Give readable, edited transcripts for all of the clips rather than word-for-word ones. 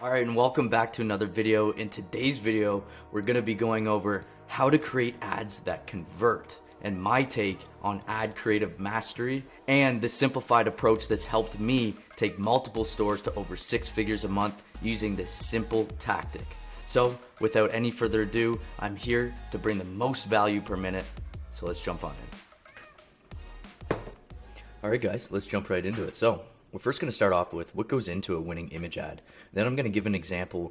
Alright, and welcome back to another video. In today's video, we're going to be going over how to create ads that convert and my take on ad creative mastery and the simplified approach that's helped me take multiple stores to over 6 figures a month using this simple tactic. So without any further ado, I'm here to bring the most value per minute. So let's jump on in. Alright guys, let's jump right into it. So we're first going to start off with what goes into a winning image ad. Then I'm going to give an example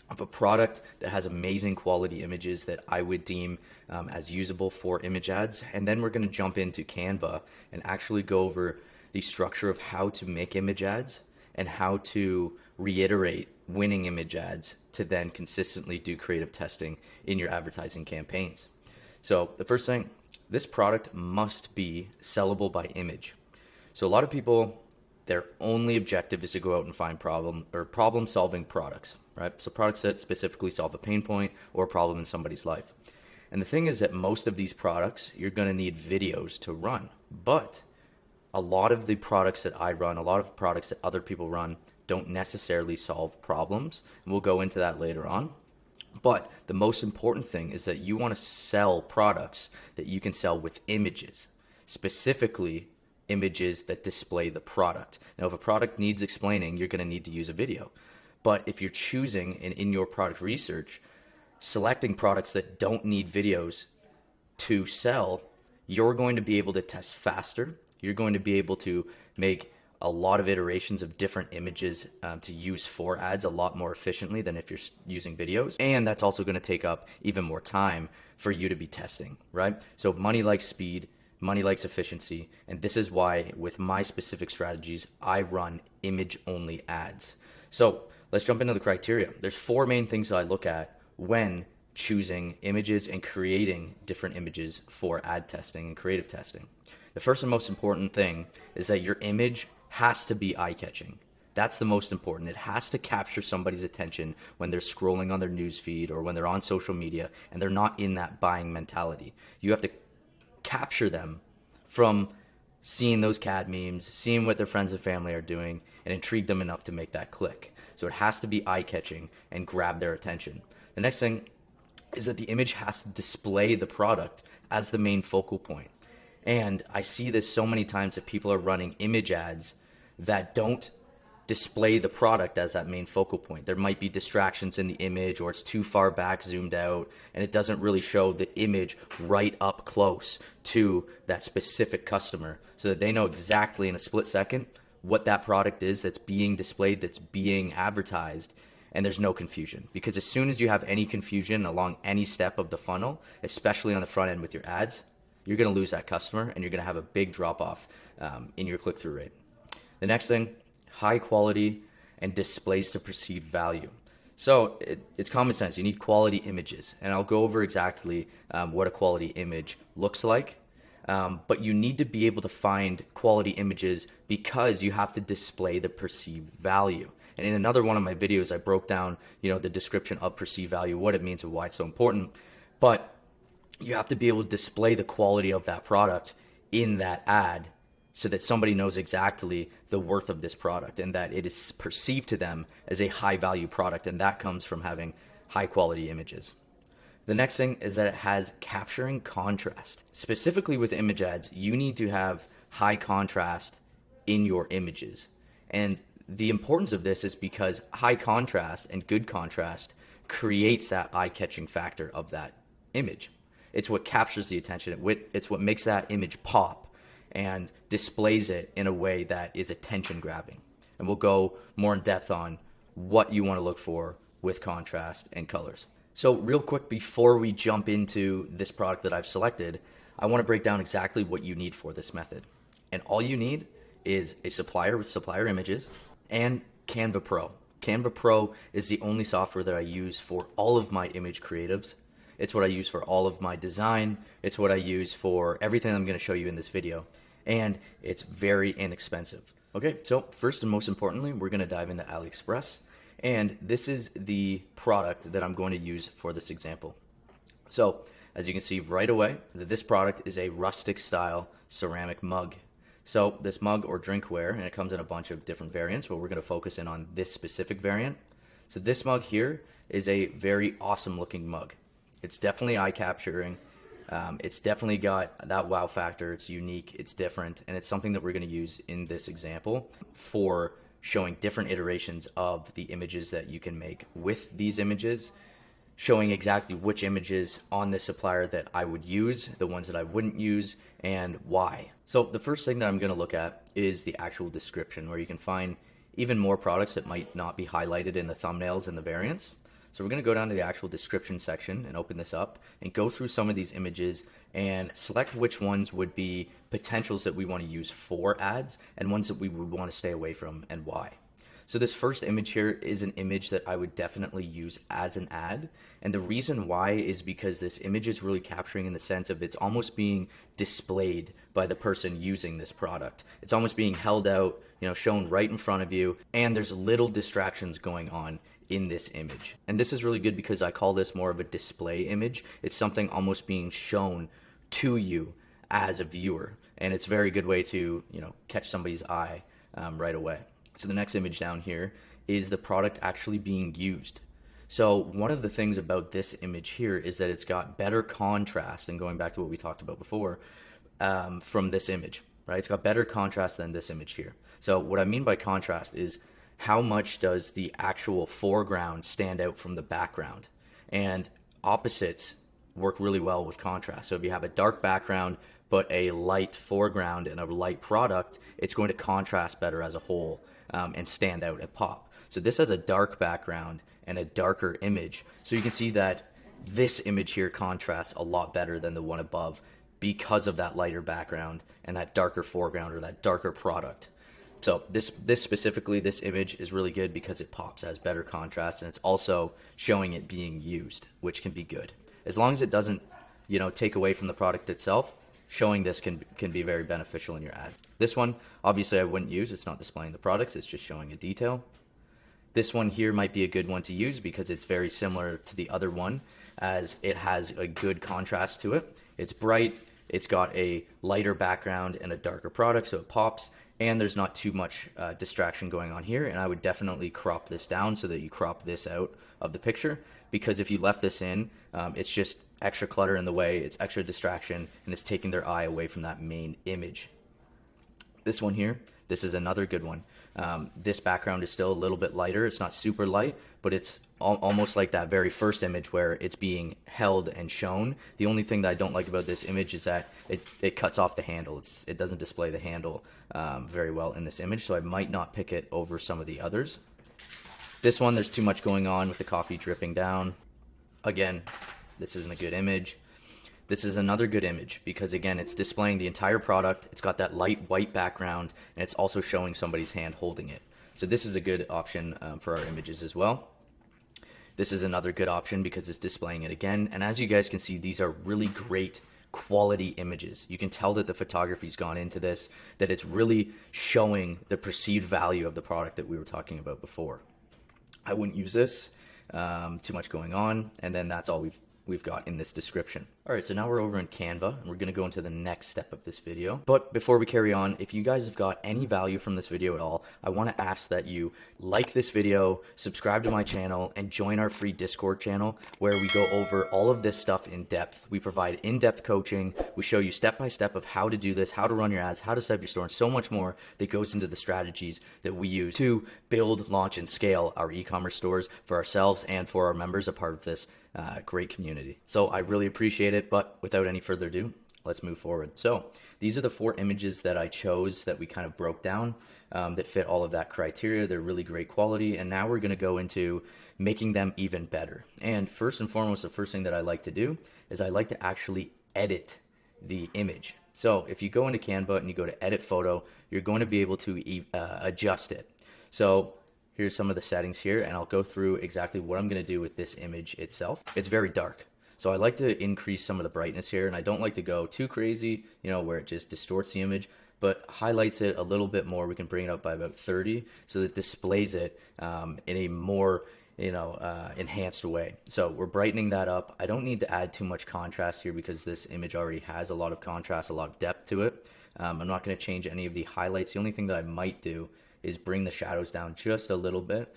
of a product that has amazing quality images that I would deem as usable for image ads. And then we're going to jump into Canva and actually go over the structure of how to make image ads and how to reiterate winning image ads to then consistently do creative testing in your advertising campaigns. So the first thing, this product must be sellable by image. So a lot of people, their only objective is to go out and find problem solving products, right? So products that specifically solve a pain point or a problem in somebody's life. And the thing is that most of these products, you're going to need videos to run. But a lot of the products that I run, a lot of products that other people run, don't necessarily solve problems. And we'll go into that later on. But the most important thing is that you want to sell products that you can sell with images, specifically images that display the product. Now, if a product needs explaining, you're going to need to use a video. But if you're choosing in your product research, selecting products that don't need videos to sell, you're going to be able to test faster. You're going to be able to make a lot of iterations of different images to use for ads a lot more efficiently than if you're using videos. And that's also going to take up even more time for you to be testing, right? So money likes speed. Money likes efficiency, and this is why with my specific strategies, I run image-only ads. So let's jump into the criteria. There's 4 main things that I look at when choosing images and creating different images for ad testing and creative testing. The first and most important thing is that your image has to be eye-catching. That's the most important. It has to capture somebody's attention when they're scrolling on their news feed or when they're on social media and they're not in that buying mentality. You have to capture them from seeing those cat memes, seeing what their friends and family are doing, and intrigue them enough to make that click. So it has to be eye-catching and grab their attention. The next thing is that the image has to display the product as the main focal point. And I see this so many times that people are running image ads that don't display the product as that main focal point. There might be distractions in the image, or it's too far back zoomed out, and it doesn't really show the image right up close to that specific customer so that they know exactly in a split second what that product is that's being displayed, that's being advertised, and there's no confusion. Because as soon as you have any confusion along any step of the funnel, especially on the front end with your ads, you're going to lose that customer and you're going to have a big drop off in your click-through rate. The next thing, high quality and displays to perceived value. So it's common sense. You need quality images, and I'll go over exactly what a quality image looks like. But you need to be able to find quality images because you have to display the perceived value. And in another one of my videos, I broke down, the description of perceived value, what it means and why it's so important. But you have to be able to display the quality of that product in that ad so that somebody knows exactly the worth of this product and that it is perceived to them as a high value product, and that comes from having high quality images. The next thing is that it has capturing contrast. Specifically with image ads, you need to have high contrast in your images. And the importance of this is because high contrast and good contrast creates that eye-catching factor of that image. It's what captures the attention. It's what makes that image pop and displays it in a way that is attention grabbing. And we'll go more in depth on what you want to look for with contrast and colors. So real quick, before we jump into this product that I've selected, I want to break down exactly what you need for this method. And all you need is a supplier with supplier images and Canva Pro. Canva Pro is the only software that I use for all of my image creatives. It's what I use for all of my design. It's what I use for everything I'm going to show you in this video. And it's very inexpensive. Okay, so first and most importantly, we're going to dive into AliExpress. And this is the product that I'm going to use for this example. So as you can see right away, this product is a rustic style ceramic mug. So this mug or drinkware, and it comes in a bunch of different variants, but we're going to focus in on this specific variant. So this mug here is a very awesome looking mug. It's definitely eye capturing. It's definitely got that wow factor. It's unique, it's different, and it's something that we're going to use in this example for showing different iterations of the images that you can make with these images, showing exactly which images on this supplier that I would use, the ones that I wouldn't use, and why. So the first thing that I'm going to look at is the actual description, where you can find even more products that might not be highlighted in the thumbnails and the variants. So we're going to go down to the actual description section and open this up and go through some of these images and select which ones would be potentials that we want to use for ads and ones that we would want to stay away from and why. So this first image here is an image that I would definitely use as an ad. And the reason why is because this image is really capturing in the sense of it's almost being displayed by the person using this product. It's almost being held out, shown right in front of you, and there's little distractions going on in this image. And this is really good because I call this more of a display image. It's something almost being shown to you as a viewer. And it's a very good way to, catch somebody's eye right away. So the next image down here is the product actually being used. So one of the things about this image here is that it's got better contrast, and going back to what we talked about before, from this image, right? It's got better contrast than this image here. So what I mean by contrast is how much does the actual foreground stand out from the background? And opposites work really well with contrast. So if you have a dark background but a light foreground and a light product, it's going to contrast better as a whole and stand out and pop. So this has a dark background and a darker image. So you can see that this image here contrasts a lot better than the one above because of that lighter background and that darker foreground or that darker product. So this specifically, this image is really good because it pops, has better contrast, and it's also showing it being used, which can be good. As long as it doesn't, take away from the product itself, showing this can be very beneficial in your ads. This one, obviously I wouldn't use. It's not displaying the products, it's just showing a detail. This one here might be a good one to use because it's very similar to the other one, as it has a good contrast to it. It's bright, it's got a lighter background and a darker product, so it pops. And there's not too much distraction going on here, and I would definitely crop this down so that you crop this out of the picture, because if you left this in, it's just extra clutter in the way, it's extra distraction, and it's taking their eye away from that main image. This one here, this is another good one. This background is still a little bit lighter. It's not super light, but it's almost like that very first image where it's being held and shown. The only thing that I don't like about this image is that it cuts off the handle. It doesn't display the handle very well in this image, so I might not pick it over some of the others. This one, there's too much going on with the coffee dripping down. Again, this isn't a good image. This is another good image because, again, it's displaying the entire product. It's got that light white background, and it's also showing somebody's hand holding it. So this is a good option for our images as well. This is another good option because it's displaying it again. And as you guys can see, these are really great quality images. You can tell that the photography's gone into this, that it's really showing the perceived value of the product that we were talking about before. I wouldn't use this, too much going on, and then that's all we've got in this description. All right, so now we're over in Canva, and we're gonna go into the next step of this video. But before we carry on, if you guys have got any value from this video at all, I wanna ask that you like this video, subscribe to my channel, and join our free Discord channel where we go over all of this stuff in depth. We provide in-depth coaching. We show you step-by-step of how to do this, how to run your ads, how to set up your store, and so much more that goes into the strategies that we use to build, launch, and scale our e-commerce stores for ourselves and for our members, a part of this great community. So I really appreciate it, but without any further ado, let's move forward. So these are the 4 images that I chose that we kind of broke down that fit all of that criteria. They're really great quality, and now we're going to go into making them even better. And first and foremost, the first thing that I like to do is I like to actually edit the image. So if you go into Canva and you go to edit photo, you're going to be able to adjust it. So here's some of the settings here, and I'll go through exactly what I'm going to do with this image itself. It's very dark, so I like to increase some of the brightness here, and I don't like to go too crazy, where it just distorts the image, but highlights it a little bit more. We can bring it up by about 30, so that it displays it in a more enhanced way. So we're brightening that up. I don't need to add too much contrast here because this image already has a lot of contrast, a lot of depth to it. I'm not going to change any of the highlights. The only thing that I might do is bring the shadows down just a little bit,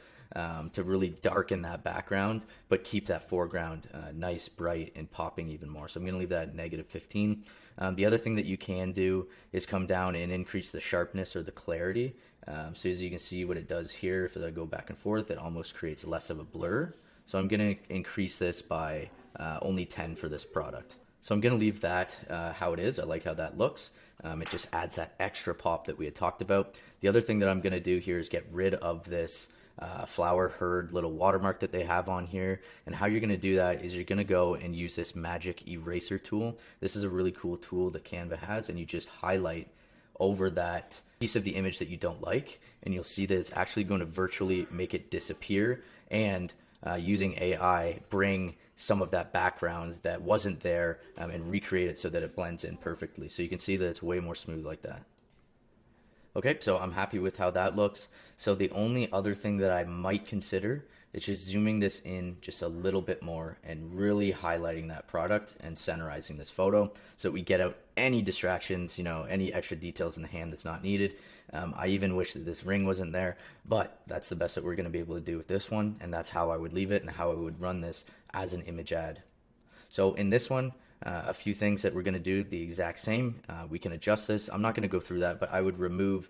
to really darken that background, but keep that foreground nice, bright, and popping even more. So I'm gonna leave that at -15. The other thing that you can do is come down and increase the sharpness or the clarity. So as you can see what it does here, if I go back and forth, it almost creates less of a blur. So I'm gonna increase this by only 10 for this product. So I'm gonna leave that how it is. I like how that looks. It just adds that extra pop that we had talked about. The other thing that I'm gonna do here is get rid of this flower herd little watermark that they have on here. And how you're gonna do that is you're gonna go and use this magic eraser tool. This is a really cool tool that Canva has, and you just highlight over that piece of the image that you don't like, and you'll see that it's actually going to virtually make it disappear, and using AI bring some of that background that wasn't there and recreate it so that it blends in perfectly. So you can see that it's way more smooth like that. Okay, so I'm happy with how that looks. So the only other thing that I might consider is just zooming this in just a little bit more and really highlighting that product and centerizing this photo so that we get out any distractions, any extra details in the hand that's not needed. I even wish that this ring wasn't there, but that's the best that we're gonna be able to do with this one, and that's how I would leave it and how I would run this as an image ad. So in this one, a few things that we're going to do the exact same. We can adjust this. I'm not going to go through that, but I would remove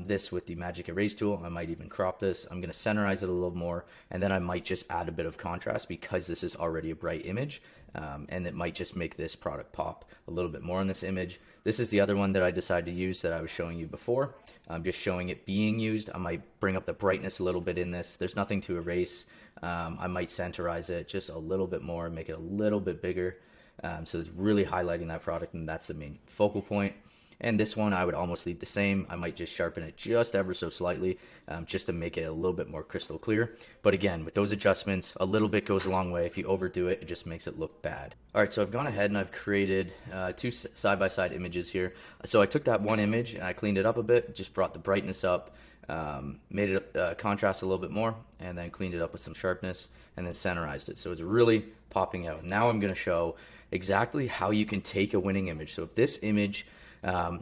this with the magic erase tool. I might even crop this. I'm going to centerize it a little more, and then I might just add a bit of contrast because this is already a bright image, and it might just make this product pop a little bit more in this image. This is the other one that I decided to use that I was showing you before. I'm just showing it being used. I might bring up the brightness a little bit in this. There's nothing to erase. I might centerize it just a little bit more, make it a little bit bigger. So it's really highlighting that product, and that's the main focal point. And this one I would almost leave the same. I might just sharpen it just ever so slightly just to make it a little bit more crystal clear. But again, with those adjustments, a little bit goes a long way. If you overdo it, it just makes it look bad. All right, so I've gone ahead and I've created two side-by-side images here. So I took that one image and I cleaned it up a bit, just brought the brightness up, made it contrast a little bit more, and then cleaned it up with some sharpness, and then centerized it. So it's really popping out. Now I'm gonna show exactly how you can take a winning image. So if this image,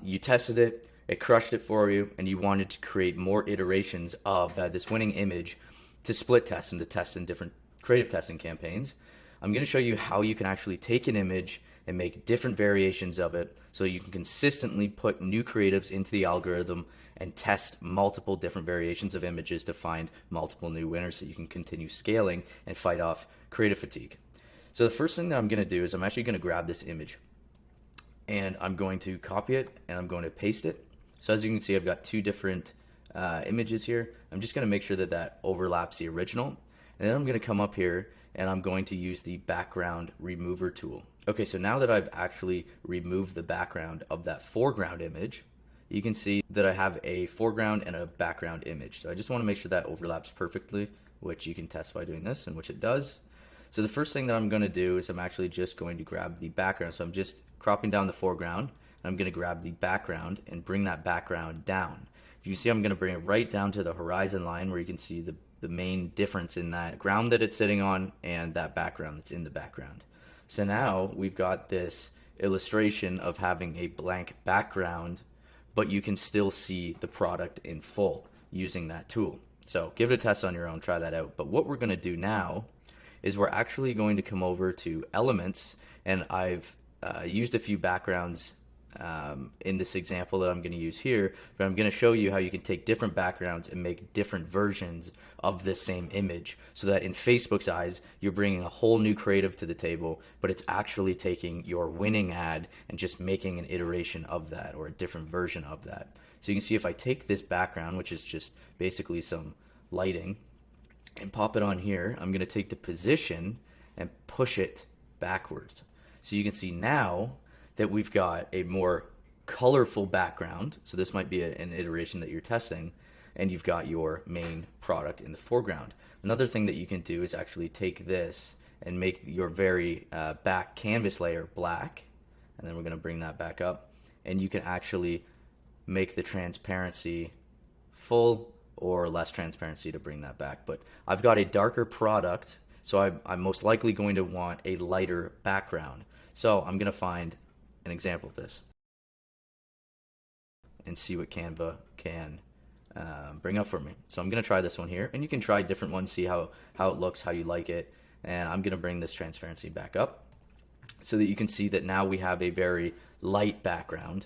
you tested it, it crushed it for you, and you wanted to create more iterations of this winning image to split test and to test in different creative testing campaigns, I'm going to show you how you can actually take an image and make different variations of it so you can consistently put new creatives into the algorithm and test multiple different variations of images to find multiple new winners so you can continue scaling and fight off creative fatigue. So the first thing that I'm going to do is I'm actually going to grab this image, and I'm going to copy it and I'm going to paste it. So as you can see, I've got two different images here. I'm just going to make sure that that overlaps the original, and then I'm going to come up here and I'm going to use the background remover tool. Okay, so now that I've actually removed the background of that foreground image, you can see that I have a foreground and a background image. So I just want to make sure that overlaps perfectly, which you can test by doing this, and which it does. So the first thing that I'm going to do is I'm actually just going to grab the background. So I'm just cropping down the foreground. I'm going to grab the background and bring that background down. You can see I'm going to bring it right down to the horizon line where you can see the main difference in that ground that it's sitting on and that background that's in the background. So now we've got this illustration of having a blank background, but you can still see the product in full using that tool. So give it a test on your own, try that out. But what we're going to do now is we're actually going to come over to elements, and I've used a few backgrounds in this example that I'm going to use here, but I'm going to show you how you can take different backgrounds and make different versions of this same image so that in Facebook's eyes, you're bringing a whole new creative to the table, but it's actually taking your winning ad and just making an iteration of that or a different version of that. So you can see if I take this background, which is just basically some lighting, and pop it on here, I'm going to take the position and push it backwards. So you can see now that we've got a more colorful background. So this might be an iteration that you're testing, and you've got your main product in the foreground. Another thing that you can do is actually take this and make your very back canvas layer black, and then we're going to bring that back up, and you can actually make the transparency full or less transparency to bring that back. But I've got a darker product, so I'm most likely going to want a lighter background. So I'm going to find an example of this and see what Canva can bring up for me. So I'm going to try this one here, and you can try different ones, see how it looks, how you like it. And I'm going to bring this transparency back up so that you can see that now we have a very light background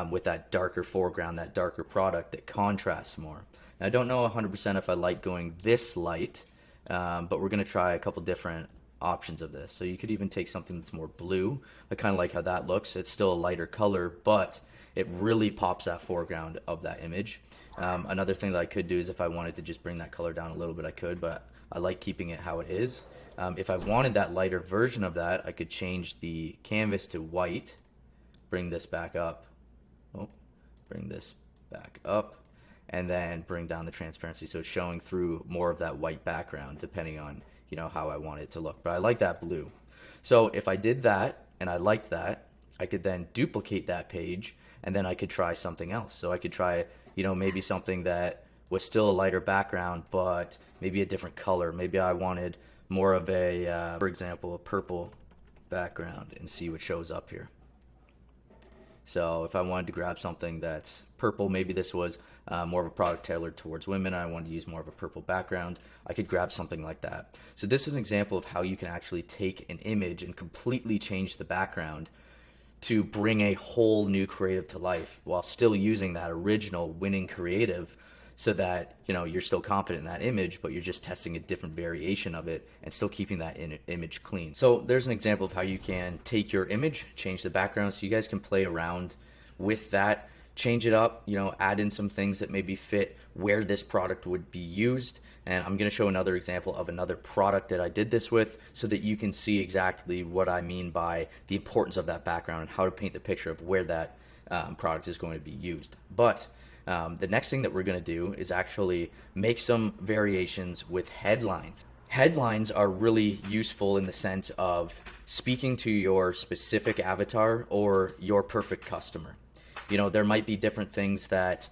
with that darker foreground, that darker product that contrasts more. Now, I don't know 100% if I like going this light, but we're going to try a couple different options of this. So you could even take something that's more blue. I kind of like how that looks. It's still a lighter color, but it really pops that foreground of that image. Another thing that I could do is if I wanted to just bring that color down a little bit, I could, but I like keeping it how it is. If I wanted that lighter version of that, I could change the canvas to white, bring this back up, bring this back up, and then bring down the transparency so it's showing through more of that white background depending on how I want it to look. But I like that blue. So if I did that and I liked that, I could then duplicate that page and then I could try something else. So I could try maybe something that was still a lighter background but maybe a different color. Maybe I wanted more of a for example, a purple background, and see what shows up here. So if I wanted to grab something that's purple, maybe this was more of a product tailored towards women, and I wanted to use more of a purple background, I could grab something like that. So this is an example of how you can actually take an image and completely change the background to bring a whole new creative to life while still using that original winning creative, so that you're still confident in that image, but you're just testing a different variation of it and still keeping that image clean. So there's an example of how you can take your image, change the background, so you guys can play around with that, change it up, add in some things that maybe fit where this product would be used. And I'm going to show another example of another product that I did this with so that you can see exactly what I mean by the importance of that background and how to paint the picture of where that product is going to be used. But the next thing that we're going to do is actually make some variations with headlines. Headlines are really useful in the sense of speaking to your specific avatar or your perfect customer. There might be different things that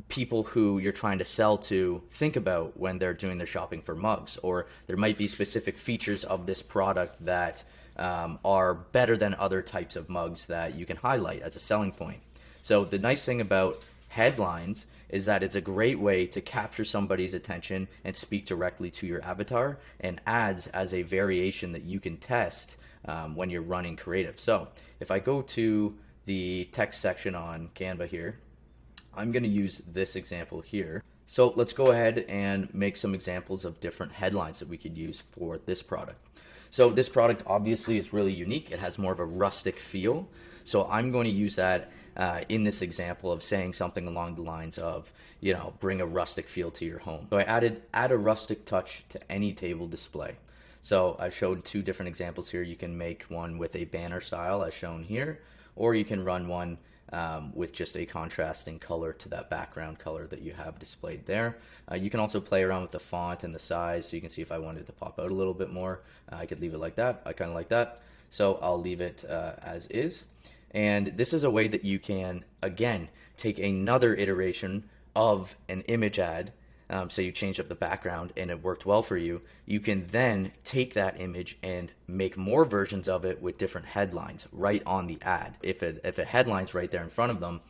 people who you're trying to sell to think about when they're doing their shopping for mugs, or there might be specific features of this product that are better than other types of mugs that you can highlight as a selling point. So the nice thing about headlines is that it's a great way to capture somebody's attention and speak directly to your avatar, and ads as a variation that you can test when you're running creative. So if I go to the text section on Canva here, I'm going to use this example here. So let's go ahead and make some examples of different headlines that we could use for this product. So this product obviously is really unique. It has more of a rustic feel. So I'm going to use that in this example of saying something along the lines of, bring a rustic feel to your home. So I add a rustic touch to any table display. So I've showed two different examples here. You can make one with a banner style as shown here, or you can run one with just a contrasting color to that background color that you have displayed there. You can also play around with the font and the size, so you can see if I wanted to pop out a little bit more, I could leave it like that. I kind of like that, so I'll leave it as is. And this is a way that you can, again, take another iteration of an image ad. So you changed up the background and it worked well for you. You can then take that image and make more versions of it with different headlines right on the ad. If a headline's right there in front of them,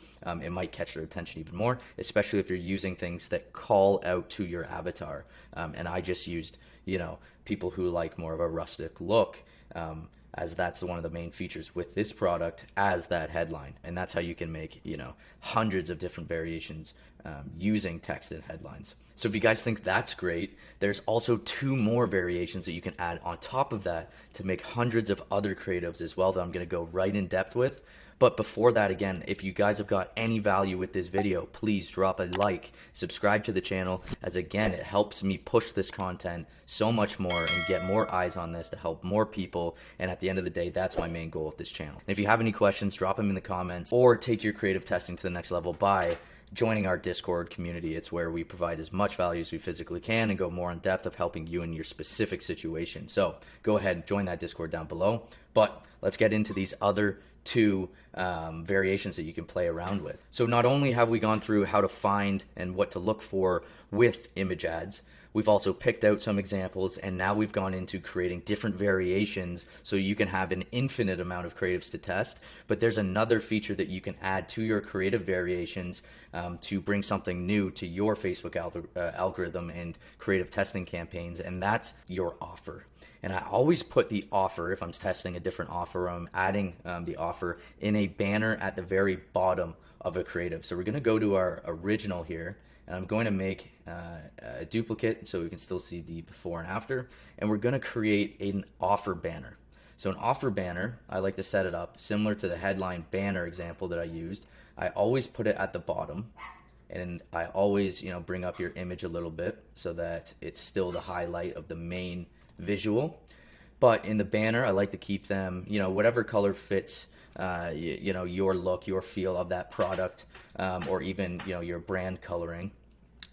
it might catch their attention even more, especially if you're using things that call out to your avatar. And I just used, people who like more of a rustic look, as that's one of the main features with this product as that headline. And that's how you can make, hundreds of different variations using text and headlines. So if you guys think that's great, there's also two more variations that you can add on top of that to make hundreds of other creatives as well that I'm going to go right in depth with. But before that, again, if you guys have got any value with this video, please drop a like, subscribe to the channel, as again, it helps me push this content so much more and get more eyes on this to help more people. And at the end of the day, that's my main goal with this channel. And if you have any questions, drop them in the comments, or take your creative testing to the next level by joining our Discord community. It's where we provide as much value as we physically can and go more in depth of helping you in your specific situation. So go ahead and join that Discord down below. But let's get into these other two variations that you can play around with. So not only have we gone through how to find and what to look for with image ads, We've also picked out some examples, and now we've gone into creating different variations so you can have an infinite amount of creatives to test. But there's another feature that you can add to your creative variations to bring something new to your Facebook algorithm and creative testing campaigns, and that's your offer. And I always put the offer, if I'm testing a different offer, I'm adding the offer in a banner at the very bottom of a creative. So we're going to go to our original here, and I'm going to make a duplicate so we can still see the before and after, and we're going to create an offer banner. So an offer banner, I like to set it up similar to the headline banner example that I used. I always put it at the bottom, and I always, bring up your image a little bit so that it's still the highlight of the main visual. But in the banner, I like to keep them, whatever color fits your look, your feel of that product, or even, your brand coloring.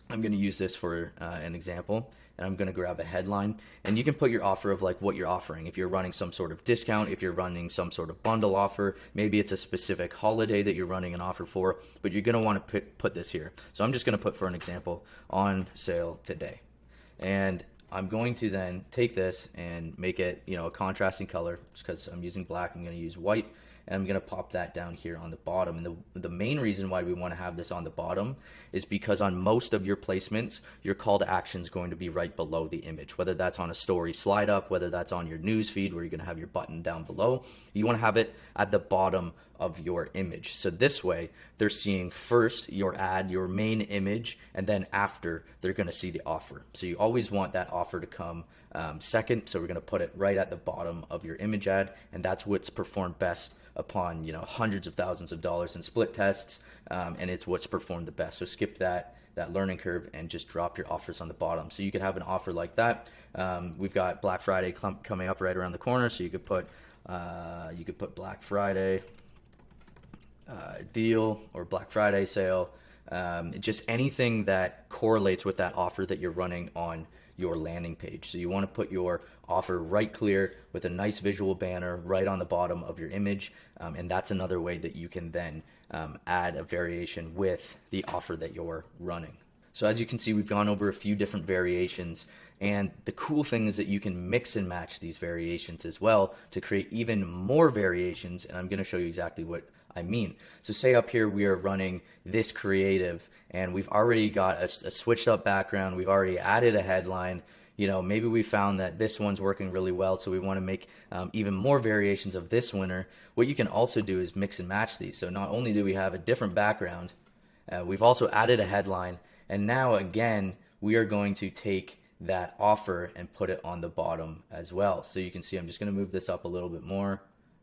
I'm going to use this for an example, and I'm going to grab a headline, and you can put your offer of like what you're offering. If you're running some sort of discount, if you're running some sort of bundle offer, maybe it's a specific holiday that you're running an offer for, but you're going to want to put this here. So I'm just going to put, for an example, on sale today. And I'm going to then take this and make it, a contrasting color, because I'm using black. I'm going to use white, and I'm going to pop that down here on the bottom. And the main reason why we want to have this on the bottom is because on most of your placements, your call to action is going to be right below the image, whether that's on a story slide up, whether that's on your news feed where you're going to have your button down below. You want to have it at the bottom of your image. So this way, they're seeing first your ad, your main image, and then after, they're going to see the offer. So you always want that offer to come second. So we're going to put it right at the bottom of your image ad, and that's what's performed best upon hundreds of thousands of dollars in split tests, and it's what's performed the best. So skip that learning curve and just drop your offers on the bottom. So you could have an offer like that. We've got Black Friday coming up right around the corner, so you could put Black Friday deal or Black Friday sale, just anything that correlates with that offer that you're running on your landing page. So you want to put your offer right clear with a nice visual banner right on the bottom of your image, and that's another way that you can then add a variation with the offer that you're running. So as you can see, we've gone over a few different variations, and the cool thing is that you can mix and match these variations as well to create even more variations, and I'm going to show you exactly what I mean. So say up here we are running this creative, and we've already got a switched up background, we've already added a headline. Maybe we found that this one's working really well, so we want to make even more variations of this winner. What you can also do is mix and match these. So not only do we have a different background, we've also added a headline, and now again we are going to take that offer and put it on the bottom as well. So you can see I'm just going to move this up a little bit more.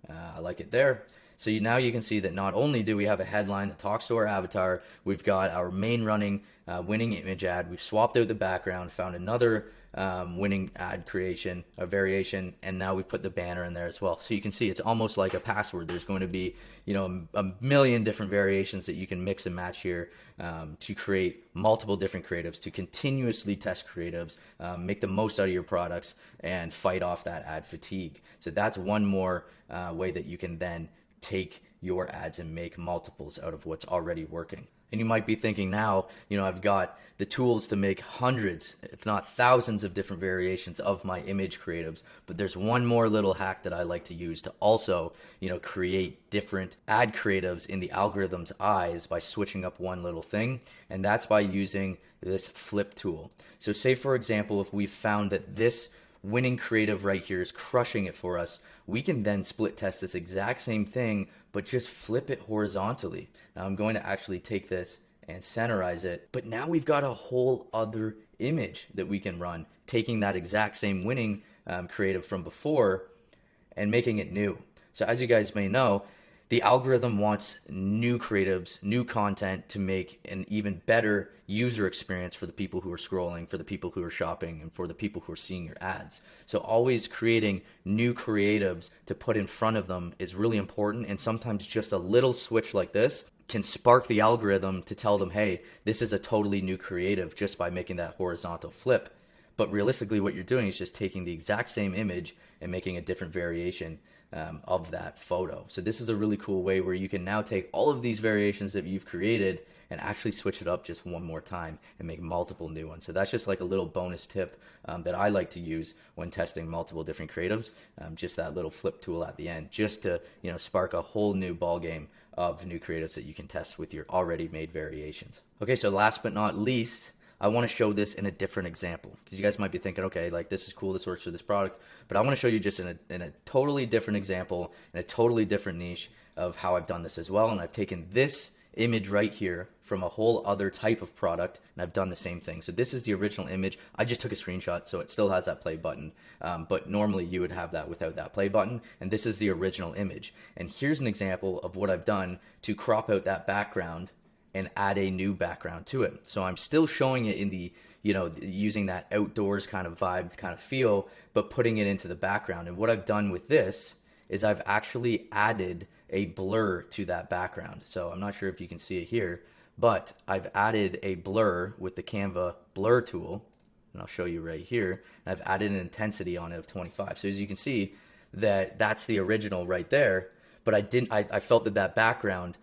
I like it there. So now you can see that not only do we have a headline that talks to our avatar, we've got our main running winning image ad, we've swapped out the background, found another winning ad creation, a variation, and now we put the banner in there as well. So you can see it's almost like a password. There's going to be a million different variations that you can mix and match here to create multiple different creatives, to continuously test creatives, make the most out of your products, and fight off that ad fatigue. So that's one more way that you can then take your ads and make multiples out of what's already working. And you might be thinking now, I've got the tools to make hundreds, if not thousands of different variations of my image creatives, but there's one more little hack that I like to use to also, create different ad creatives in the algorithm's eyes by switching up one little thing, and that's by using this flip tool. So say, for example, if we found that this winning creative right here is crushing it for us, we can then split test this exact same thing, but just flip it horizontally. Now I'm going to actually take this and centerize it, but now we've got a whole other image that we can run, taking that exact same winning creative from before and making it new. So as you guys may know, the algorithm wants new creatives, new content to make an even better user experience for the people who are scrolling, for the people who are shopping, and for the people who are seeing your ads. So always creating new creatives to put in front of them is really important, and sometimes just a little switch like this can spark the algorithm to tell them, hey, this is a totally new creative, just by making that horizontal flip. But realistically, what you're doing is just taking the exact same image and making a different variation of that photo. So this is a really cool way where you can now take all of these variations that you've created and actually switch it up just one more time and make multiple new ones. So that's just like a little bonus tip that I like to use when testing multiple different creatives. Just that little flip tool at the end, just to spark a whole new ball game of new creatives that you can test with your already made variations. Okay, so last but not least, I want to show this in a different example, because you guys might be thinking, okay, like this is cool, this works for this product, but I want to show you just in a totally different example, in a totally different niche of how I've done this as well. And I've taken this image right here from a whole other type of product, and I've done the same thing. So this is the original image. I just took a screenshot, so it still has that play button, but normally you would have that without that play button, and this is the original image. And here's an example of what I've done to crop out that background and add a new background to it. So I'm still showing it in the, using that outdoors kind of vibe, kind of feel, but putting it into the background. And what I've done with this is I've actually added a blur to that background. So I'm not sure if you can see it here, but I've added a blur with the Canva blur tool, and I'll show you right here. And I've added an intensity on it of 25. So as you can see, that's the original right there, but I felt that background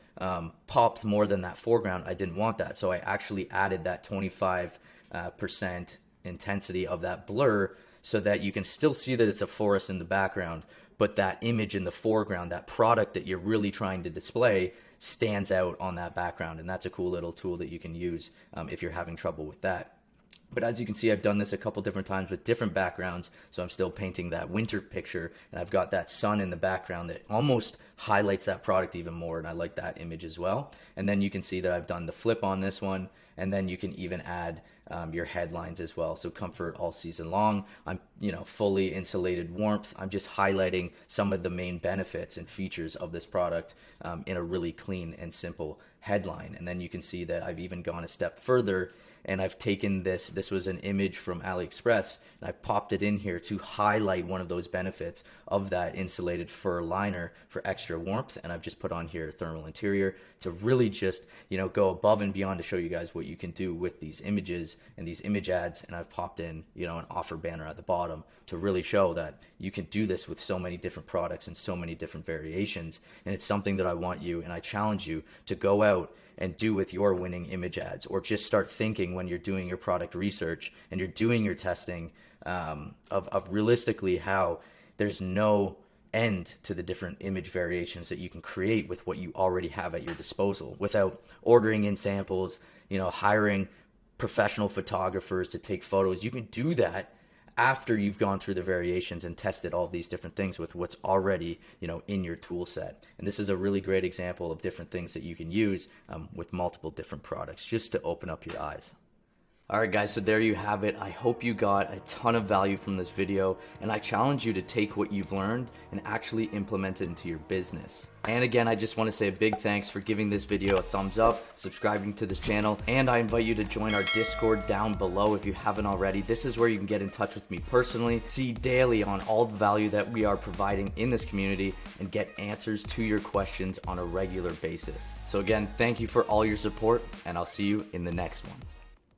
popped more than that foreground. I didn't want that, so I actually added that 25% intensity of that blur so that you can still see that it's a forest in the background, but that image in the foreground, that product that you're really trying to display, stands out on that background. And that's a cool little tool that you can use if you're having trouble with that. But as you can see, I've done this a couple different times with different backgrounds. So I'm still painting that winter picture, and I've got that sun in the background that almost highlights that product even more. And I like that image as well. And then you can see that I've done the flip on this one. And then you can even add your headlines as well. So comfort all season long. I'm, fully insulated warmth. I'm just highlighting some of the main benefits and features of this product in a really clean and simple headline. And then you can see that I've even gone a step further, and I've taken this was an image from AliExpress, and I've popped it in here to highlight one of those benefits of that insulated fur liner for extra warmth. And I've just put on here thermal interior to really just, go above and beyond to show you guys what you can do with these images and these image ads. And I've popped in, an offer banner at the bottom to really show that you can do this with so many different products and so many different variations. And it's something that I want you, and I challenge you to go out and do with your winning image ads, or just start thinking when you're doing your product research and you're doing your testing of realistically how there's no end to the different image variations that you can create with what you already have at your disposal without ordering in samples, hiring professional photographers to take photos. You can do that after you've gone through the variations and tested all these different things with what's already, in your tool set. And this is a really great example of different things that you can use with multiple different products, just to open up your eyes. All right, guys, so there you have it. I hope you got a ton of value from this video, and I challenge you to take what you've learned and actually implement it into your business. And again, I just want to say a big thanks for giving this video a thumbs up, subscribing to this channel, and I invite you to join our Discord down below if you haven't already. This is where you can get in touch with me personally, see daily on all the value that we are providing in this community, and get answers to your questions on a regular basis. So again, thank you for all your support, and I'll see you in the next one.